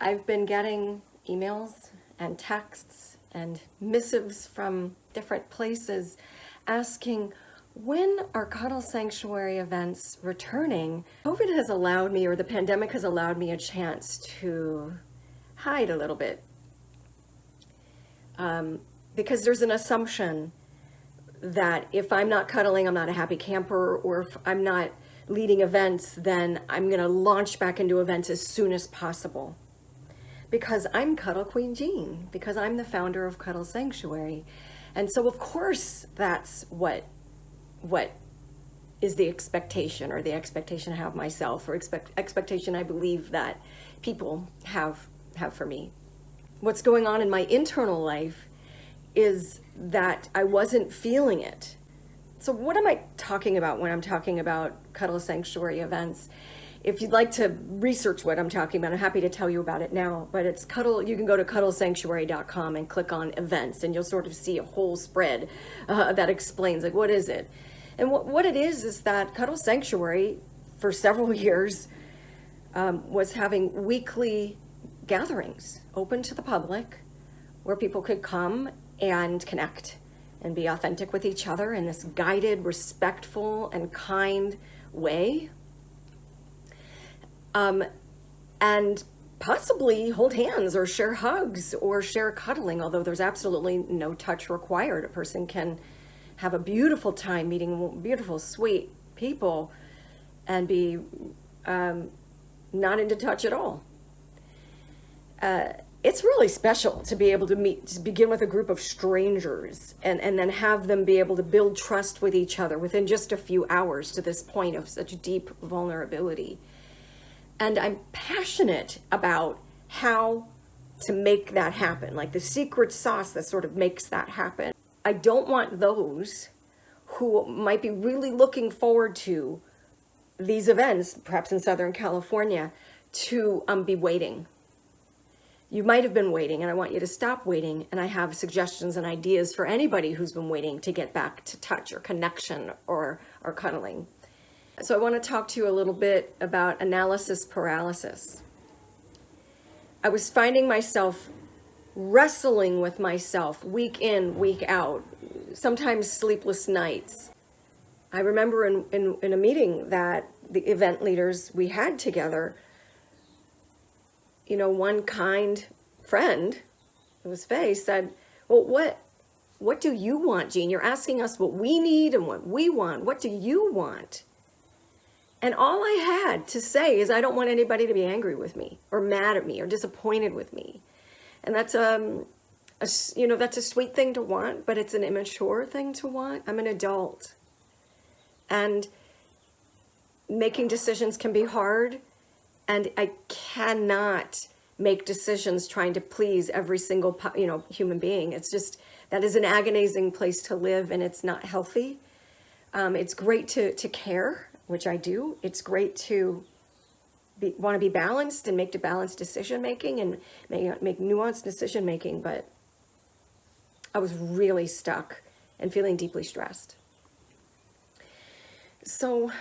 I've been getting emails and texts and missives from different places asking, when are Cuddle Sanctuary events returning? COVID has allowed me, or the pandemic has allowed me, a chance to hide a little bit. Because there's an assumption that if I'm not cuddling, I'm not a happy camper, or if I'm not leading events, then I'm going to launch back into events as soon as possible. Because I'm Cuddle Queen Jean, because I'm the founder of Cuddle Sanctuary. And so of course that's what is the expectation, or the expectation I have myself, or expectation I believe that people have for me. What's going on in my internal life is that I wasn't feeling it. So what am I talking about when I'm talking about Cuddle Sanctuary events? If you'd like to research what I'm talking about, I'm happy to tell you about it now, but it's Cuddle. You can go to cuddlesanctuary.com and click on events, and you'll sort of see a whole spread that explains, like, what is it? And what it is that Cuddle Sanctuary, for several years, was having weekly gatherings open to the public where people could come and connect and be authentic with each other in this guided, respectful, and kind way. And possibly hold hands or share hugs or share cuddling, although there's absolutely no touch required. A person can have a beautiful time meeting beautiful, sweet people and be not into touch at all. It's really special to be able to begin with a group of strangers and then have them be able to build trust with each other within just a few hours to this point of such deep vulnerability. And I'm passionate about how to make that happen, like the secret sauce that sort of makes that happen. I don't want those who might be really looking forward to these events, perhaps in Southern California, to be waiting. You might have been waiting, and I want you to stop waiting. And I have suggestions and ideas for anybody who's been waiting to get back to touch or connection or cuddling. So I want to talk to you a little bit about analysis paralysis. I was finding myself wrestling with myself week in, week out, sometimes sleepless nights. I remember in a meeting that the event leaders we had together, one kind friend, it was Faye, said, well, what do you want, Jean? You're asking us what we need and what we want. What do you want? And all I had to say is, I don't want anybody to be angry with me or mad at me or disappointed with me. And that's that's a sweet thing to want, but it's an immature thing to want. I'm an adult. And making decisions can be hard. And I cannot make decisions trying to please every single, human being. It's just, that is an agonizing place to live, and it's not healthy. It's great to care, which I do. It's great to want to be balanced and make balanced decision making and make nuanced decision making. But I was really stuck and feeling deeply stressed. So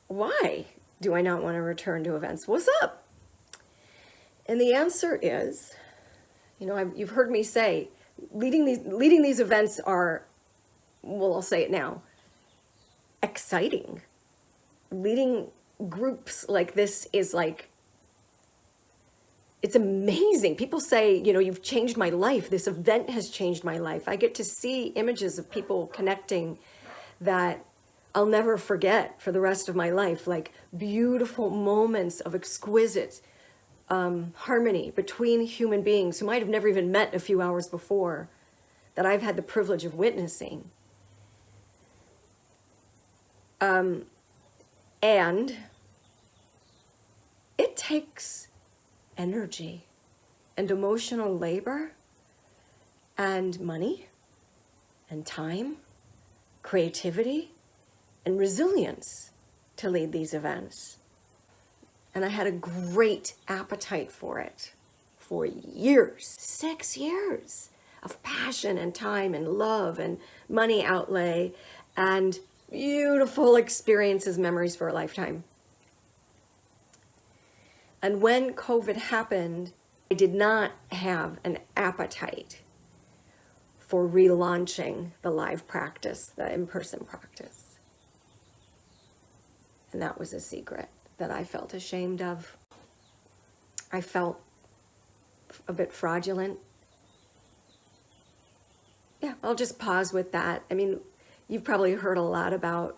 why do I not want to return to events? What's up? And the answer is, you've heard me say, leading these events are, well, I'll say it now, exciting. Leading groups like this is like, it's amazing. People say, you've changed my life. This event has changed my life. I get to see images of people connecting that I'll never forget for the rest of my life, like beautiful moments of exquisite harmony between human beings who might have never even met a few hours before, that I've had the privilege of witnessing. And it takes energy and emotional labor and money and time, creativity, and resilience to lead these events. And I had a great appetite for it for years, 6 years of passion and time and love and money outlay and beautiful experiences, memories for a lifetime. And when COVID happened, I did not have an appetite for relaunching the live practice, the in-person practice. And that was a secret that I felt ashamed of. I felt a bit fraudulent. Yeah, I'll just pause with that. I mean, you've probably heard a lot about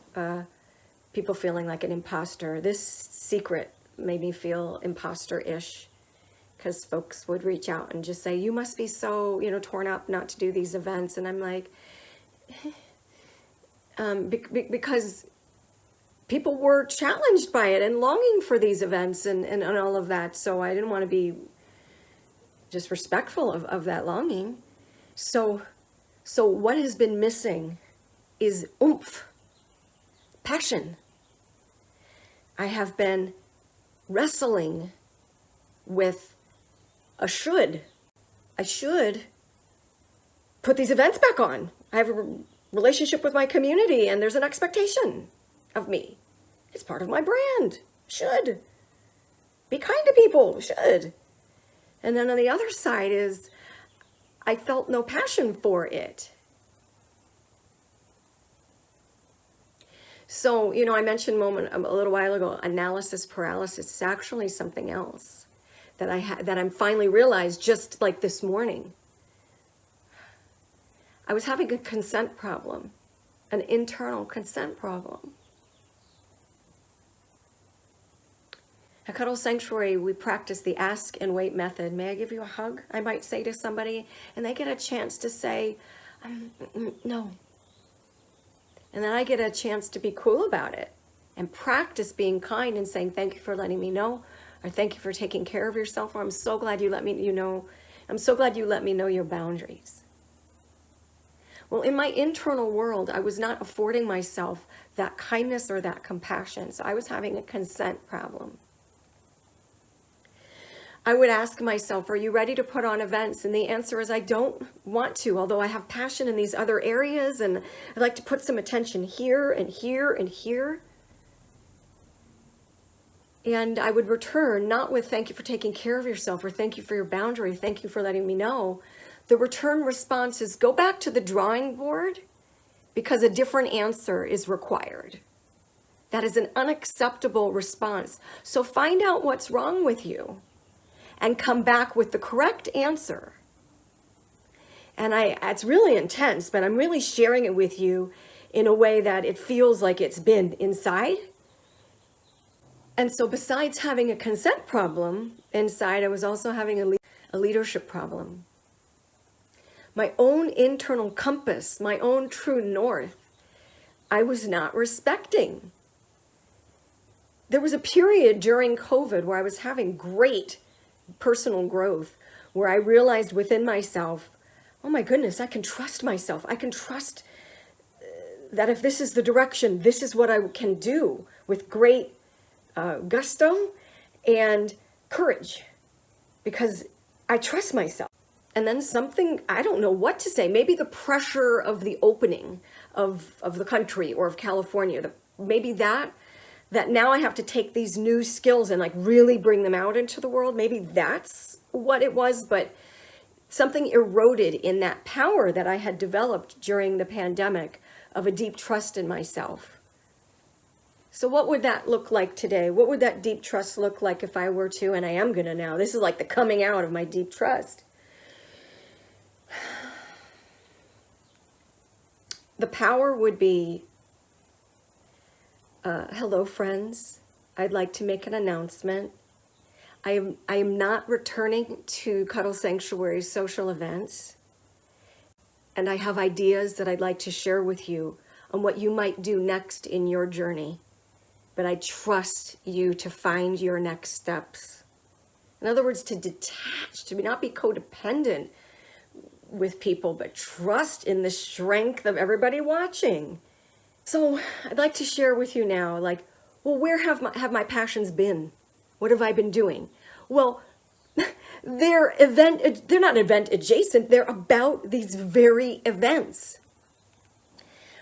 people feeling like an imposter. This secret made me feel imposter-ish, because folks would reach out and just say, you must be so, torn up not to do these events. And I'm like, because people were challenged by it and longing for these events and all of that. So I didn't want to be disrespectful of that longing. So what has been missing is oomph, passion. I have been wrestling with I should put these events back on. I have a relationship with my community and there's an expectation of me. It's part of my brand. Should be kind to people, should. And then on the other side is I felt no passion for it. So, I mentioned a little while ago, analysis paralysis is actually something else that I'm finally realized just like this morning. I was having a consent problem, an internal consent problem. At Cuddle Sanctuary, we practice the ask and wait method. May I give you a hug? I might say to somebody, and they get a chance to say, no. And then I get a chance to be cool about it and practice being kind and saying, thank you for letting me know, or thank you for taking care of yourself, or I'm so glad you let me know your boundaries. Well, in my internal world, I was not affording myself that kindness or that compassion. So I was having a consent problem. I would ask myself, are you ready to put on events? And the answer is I don't want to, although I have passion in these other areas and I'd like to put some attention here and here and here. And I would return not with thank you for taking care of yourself or thank you for your boundary, thank you for letting me know. The return response is go back to the drawing board because a different answer is required. That is an unacceptable response. So find out what's wrong with you and come back with the correct answer. And it's really intense, but I'm really sharing it with you in a way that it feels like it's been inside. And so besides having a consent problem inside, I was also having a leadership problem. My own internal compass, my own true north, I was not respecting. There was a period during COVID where I was having great personal growth, where I realized within myself, oh my goodness, I can trust myself. I can trust that if this is the direction, this is what I can do with great gusto and courage, because I trust myself. And then something, I don't know what to say, maybe the pressure of the opening of the country or of California, maybe that now I have to take these new skills and like really bring them out into the world. Maybe that's what it was, but something eroded in that power that I had developed during the pandemic of a deep trust in myself. So what would that look like today? What would that deep trust look like if I were to, and I am gonna now, this is like the coming out of my deep trust. The power would be, hello friends, I'd like to make an announcement. I am not returning to Cuddle Sanctuary social events, and I have ideas that I'd like to share with you on what you might do next in your journey. But I trust you to find your next steps. In other words, to detach, to not be codependent with people, but trust in the strength of everybody watching. So I'd like to share with you now, like, well, where have my passions been? What have I been doing? Well, they're not event adjacent. They're about these very events.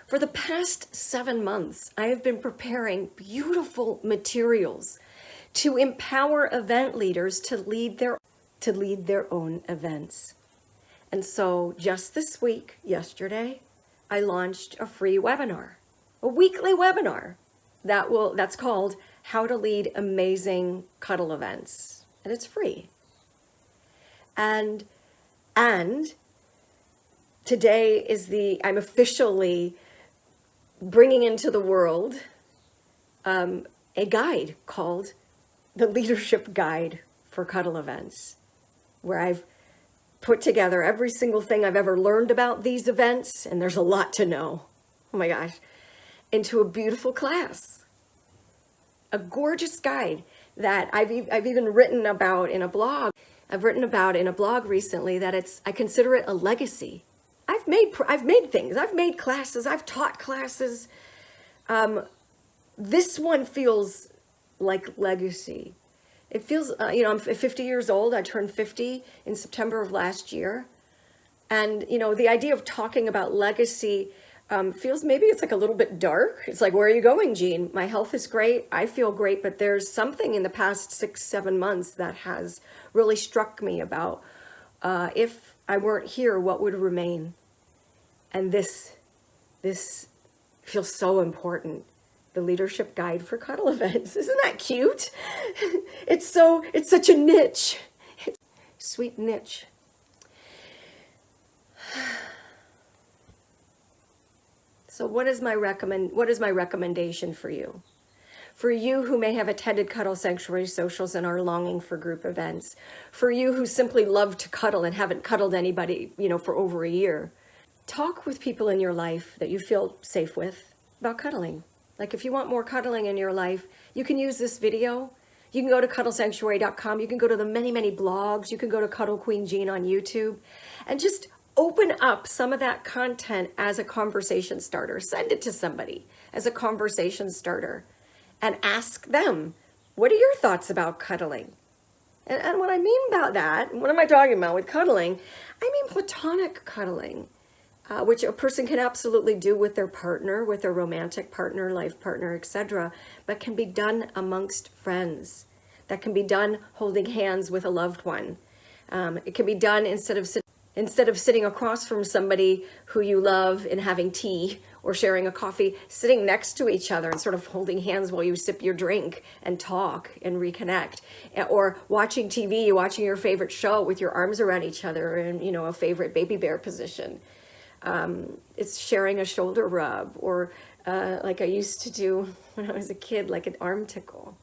For the past 7 months, I have been preparing beautiful materials to empower event leaders to lead their own events. And so just this week, yesterday, I launched a free webinar, a weekly webinar that's called How to Lead Amazing Cuddle Events. And it's free. And today is I'm officially bringing into the world a guide called the Leadership Guide for Cuddle Events, where I've put together every single thing I've ever learned about these events, and there's a lot to know, oh my gosh, into a beautiful class. A gorgeous guide that I've even written about in a blog. I've written about in a blog recently that I consider it a legacy. I've made things, I've made classes, I've taught classes. This one feels like legacy. It feels, I'm 50 years old. I turned 50 in September of last year. And, the idea of talking about legacy feels, maybe it's like a little bit dark. It's like, where are you going, Jean? My health is great. I feel great. But there's something in the past 6-7 months that has really struck me about if I weren't here, what would remain? And this feels so important. The Leadership Guide for Cuddle Events. Isn't that cute? It's such a niche. It's a sweet niche. So what is my recommendation for you? For you who may have attended Cuddle Sanctuary socials and are longing for group events. For you who simply love to cuddle and haven't cuddled anybody, for over a year. Talk with people in your life that you feel safe with about cuddling. Like if you want more cuddling in your life, you can use this video. You can go to cuddlesanctuary.com. You can go to the many, many blogs. You can go to Cuddle Queen Jean on YouTube and just open up some of that content as a conversation starter. Send it to somebody as a conversation starter and ask them, what are your thoughts about cuddling? And what I mean about that, what am I talking about with cuddling? I mean platonic cuddling. Which a person can absolutely do with their partner, with their romantic partner, life partner, etc., but can be done amongst friends. That can be done holding hands with a loved one. It can be done instead of sitting across from somebody who you love and having tea or sharing a coffee, sitting next to each other and sort of holding hands while you sip your drink and talk and reconnect. Or watching TV, watching your favorite show with your arms around each other in, a favorite baby bear position. It's sharing a shoulder rub, or like I used to do when I was a kid, like an arm tickle,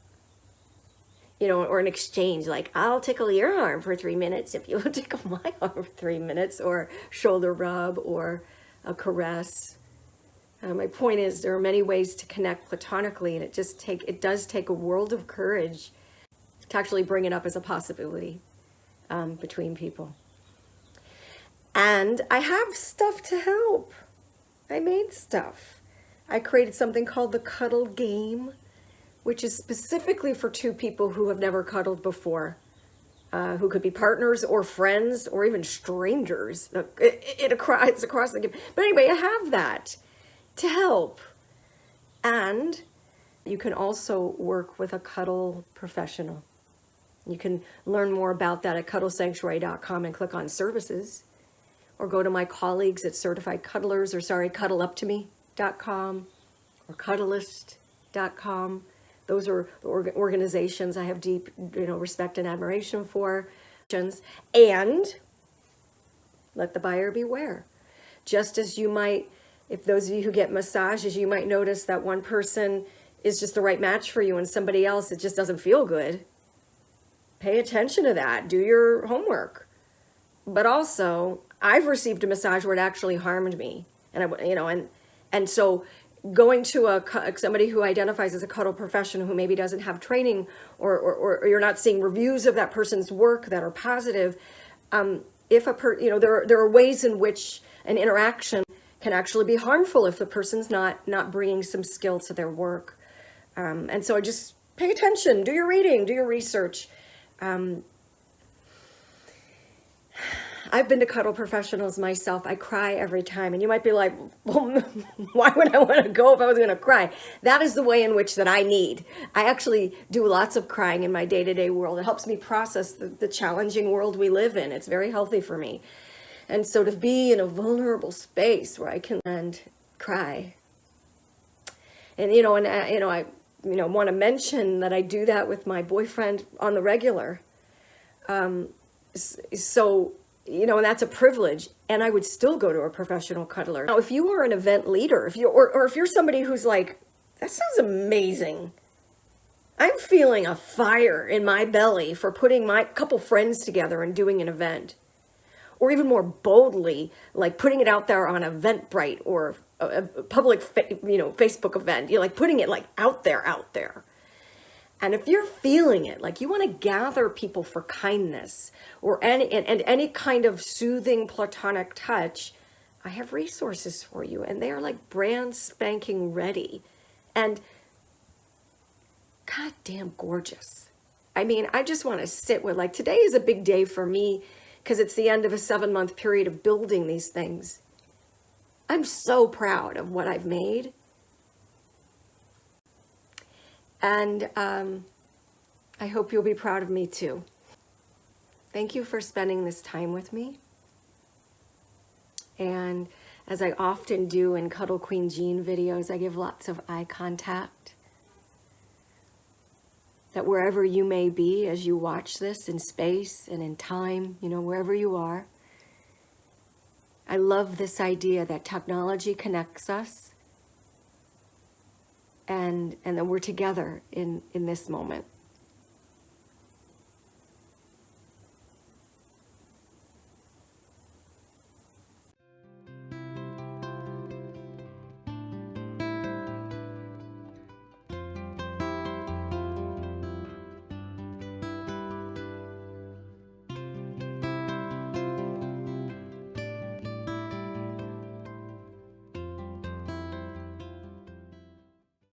or an exchange, like I'll tickle your arm for 3 minutes if you'll tickle my arm for 3 minutes, or shoulder rub, or a caress. My point is, there are many ways to connect platonically, and it does take a world of courage to actually bring it up as a possibility between people. And I have stuff to help. I made stuff. I created something called the Cuddle Game, which is specifically for two people who have never cuddled before, who could be partners or friends or even strangers. It's across the game. But anyway, I have that to help. And you can also work with a cuddle professional. You can learn more about that at cuddlesanctuary.com and click on services. Or go to my colleagues at Certified Cuddlers, cuddleuptome.com or cuddlist.com. Those are organizations I have deep, respect and admiration for. And let the buyer beware. Just as you might, if those of you who get massages, you might notice that one person is just the right match for you and somebody else, it just doesn't feel good. Pay attention to that. Do your homework. But also, I've received a massage where it actually harmed me, and so going to somebody who identifies as a cuddle professional who maybe doesn't have training, or you're not seeing reviews of that person's work that are positive. There are ways in which an interaction can actually be harmful if the person's not bringing some skill to their work, and so just pay attention, do your reading, do your research. I've been to cuddle professionals myself. I cry every time. And you might be like, well, why would I want to go if I was going to cry? That is the way in which that I need. I actually do lots of crying in my day-to-day world. It helps me process the challenging world we live in. It's very healthy for me. And so to be in a vulnerable space where I can and cry. And, I want to mention that I do that with my boyfriend on the regular. So, and that's a privilege, and I would still go to a professional cuddler. Now, if you are an event leader, if you're somebody who's like, that sounds amazing. I'm feeling a fire in my belly for putting my couple friends together and doing an event. Or even more boldly, like putting it out there on Eventbrite or a public, Facebook event, like putting it like out there. And if you're feeling it, like you want to gather people for kindness or any kind of soothing platonic touch, I have resources for you. And they are like brand spanking ready and goddamn gorgeous. I mean, I just want to sit with, like, today is a big day for me because it's the end of a 7-month period of building these things. I'm so proud of what I've made. And I hope you'll be proud of me too. Thank you for spending this time with me. And as I often do in Cuddle Queen Jean videos, I give lots of eye contact. That wherever you may be as you watch this in space and in time, wherever you are, I love this idea that technology connects us and that we're together in this moment.